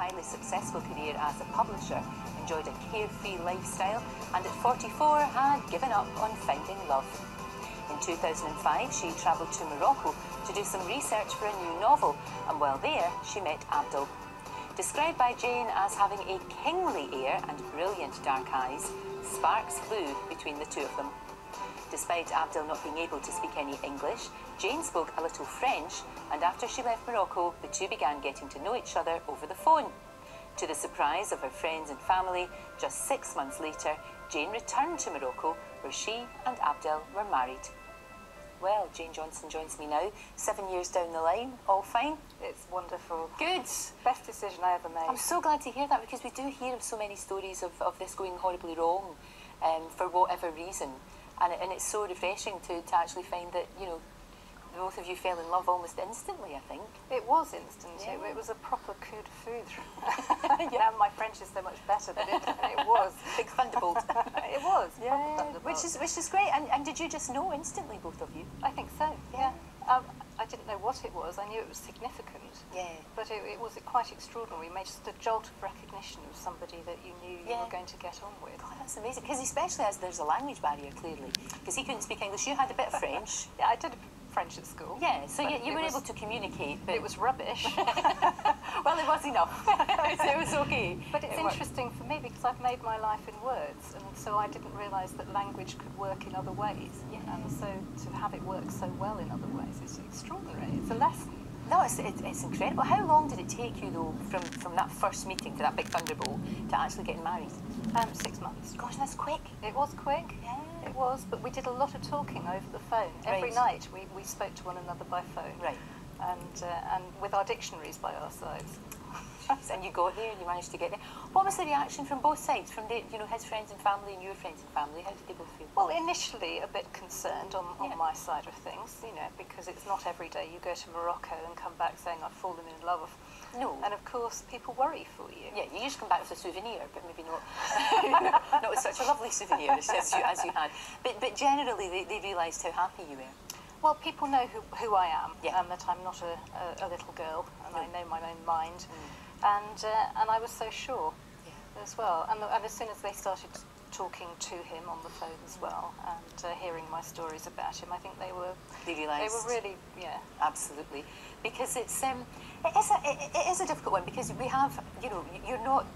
highly successful career as a publisher, enjoyed a carefree lifestyle, and at 44 had given up on finding love. In 2005, she travelled to Morocco to do some research for a new novel, and while there, she met Abdul. Described by Jane as having a kingly air and brilliant dark eyes, sparks flew between the two of them. Despite Abdul not being able to speak any English, Jane spoke a little French, and after she left Morocco, the two began getting to know each other over the phone. To the surprise of her friends and family, just 6 months later, Jane returned to Morocco, where she and Abdul were married. Well, Jane Johnson joins me now, 7 years down the line, all fine? It's wonderful. Good. Best decision I ever made. I'm so glad to hear that, because we do hear of so many stories of this going horribly wrong for whatever reason. And it's so refreshing to actually find that, you know, both of you fell in love almost instantly, I think. It was instant. Yeah. It was a proper coup de foudre. Yeah, my French is so much better than it was. Big thunderbolt. It was. Yeah, Thunderbolt. which is great. And did you just know instantly, both of you? I think so, yeah. I didn't know what it was. I knew it was significant. Yeah. But it was quite extraordinary. It made just a jolt of recognition of somebody that you knew you were going to get on with. God, that's amazing. Because especially as there's a language barrier, clearly. Because he couldn't speak English. You had a bit of French. Yeah, I did French at school. Yeah, so you were able to communicate. But it was rubbish. Well, it was enough. So it was okay. But it's interesting for me because I've made my life in words, and so I didn't realise that language could work in other ways. Yeah. And so to have it work so well in other ways is extraordinary. It's a lesson. No, it's incredible. How long did it take you, though, from that first meeting to that big thunderbolt to actually getting married? 6 months. Gosh, that's quick. It was quick. Yeah. It was, but we did a lot of talking over the phone. Every night we spoke to one another by phone. Right. And with our dictionaries by our sides. And you got here and you managed to get there. What was the reaction from both sides, from his friends and family and your friends and family? How did they both feel? Well, initially a bit concerned on my side of things, you know, because it's not every day you go to Morocco and come back saying I've fallen in love. No. And of course people worry for you. Yeah, you usually come back with a souvenir, but maybe not not with such a lovely souvenir as you had. But generally they realised how happy you were. Well, people know who I am, yeah. That I'm not a little girl, and I know my own mind. And I was so sure as well. And as soon as they started talking to him on the phone as well, and hearing my stories about him, I think they realised. They were really, yeah. Absolutely. Because it is a difficult one, because we have, you know, you're not...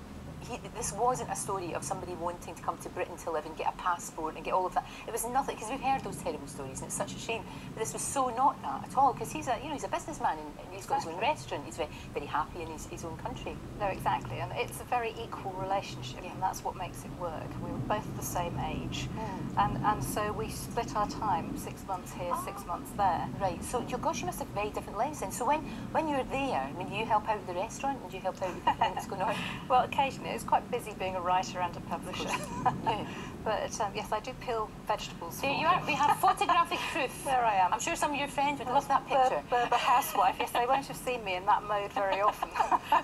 this wasn't a story of somebody wanting to come to Britain to live and get a passport and get all of that. It was nothing, because we've heard those terrible stories, and it's such a shame. But this was so not that at all, because he's a businessman, and he's got his own restaurant. He's very, very happy in his own country. No, exactly, and it's a very equal relationship, and that's what makes it work. We were both the same age, and so we split our time, 6 months here, 6 months there. Right. So, gosh, you must have very different lives then. So when you're there, I mean, do you help out with the restaurant, and do you help out with everything that's going on? Well, occasionally. It's quite busy being a writer and a publisher. Yeah. But yes, I do peel vegetables. There you are. We have photographic proof. There I am. I'm sure some of your friends would love that picture. The housewife. Yes, they won't have seen me in that mode very often.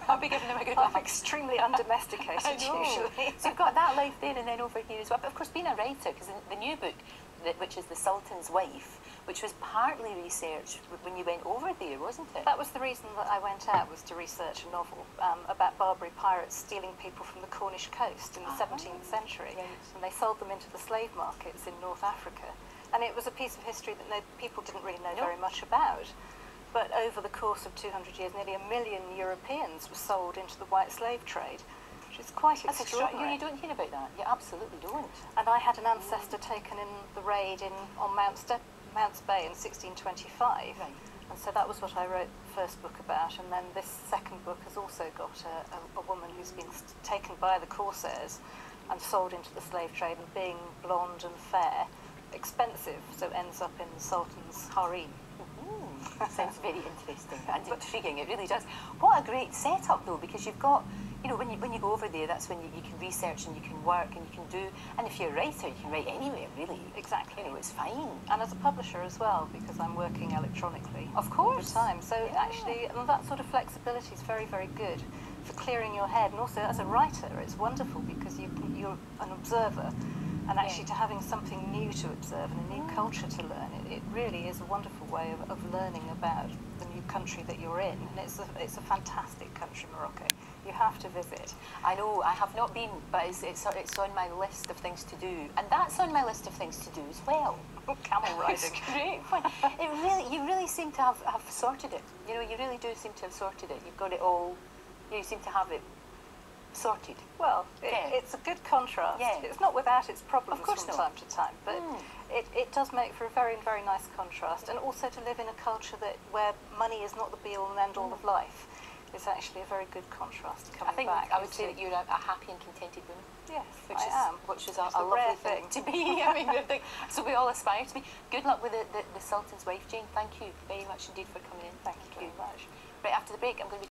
I'll be giving them a good laugh. I'm extremely undomesticated usually. So you've got that life there, and then over here as well. But of course, being a writer, because the new book, which is The Sultan's Wife, which was partly research when you went over there, wasn't it? That was the reason that I went out, was to research a novel about Barbary pirates stealing people from the Cornish coast in the 17th century. Right. And they sold them into the slave markets in North Africa. And it was a piece of history that people didn't really know very much about. But over the course of 200 years, nearly 1 million Europeans were sold into the white slave trade, which is quite extraordinary. You don't hear about that. You absolutely don't. And I had an ancestor taken in the raid on Mounts Bay in 1625, right. And so that was what I wrote the first book about, and then this second book has also got a woman who's been taken by the Corsairs and sold into the slave trade, and being blonde and fair, expensive, so ends up in the Sultan's harem. Sounds very interesting and intriguing, it really does. What a great setup though, because you've got, you know, when you go over there, that's when you can research and you can work and you can do, and if you're a writer, you can write anywhere, really. Exactly. You know, it's fine. And as a publisher as well, because I'm working electronically. Of course. All the time. So actually, that sort of flexibility is very, very good for clearing your head, and also as a writer, it's wonderful because you're an observer. And actually to having something new to observe and a new culture to learn, it really is a wonderful way of learning about the new country that you're in. And it's a fantastic country, Morocco. You have to visit. I know, I have not been, but it's on my list of things to do. And that's on my list of things to do as well. Camel riding. It's great fun. You really seem to have sorted it. You know, you really do seem to have sorted it. You've got it all, you seem to have it sorted. Well, it's a good contrast. Yeah. It's not without its problems Of course from not. time to time, but it does make for a very, very nice contrast. And also to live in a culture where money is not the be-all and end-all of life. It's actually a very good contrast coming back. I would say that you're a happy and contented woman. Yes, I am. Which is a rare lovely thing to be. I mean, so we all aspire to be. Good luck with the Sultan's wife, Jane. Thank you very much indeed for coming in. Thank you very much. Right, after the break, I'm going to be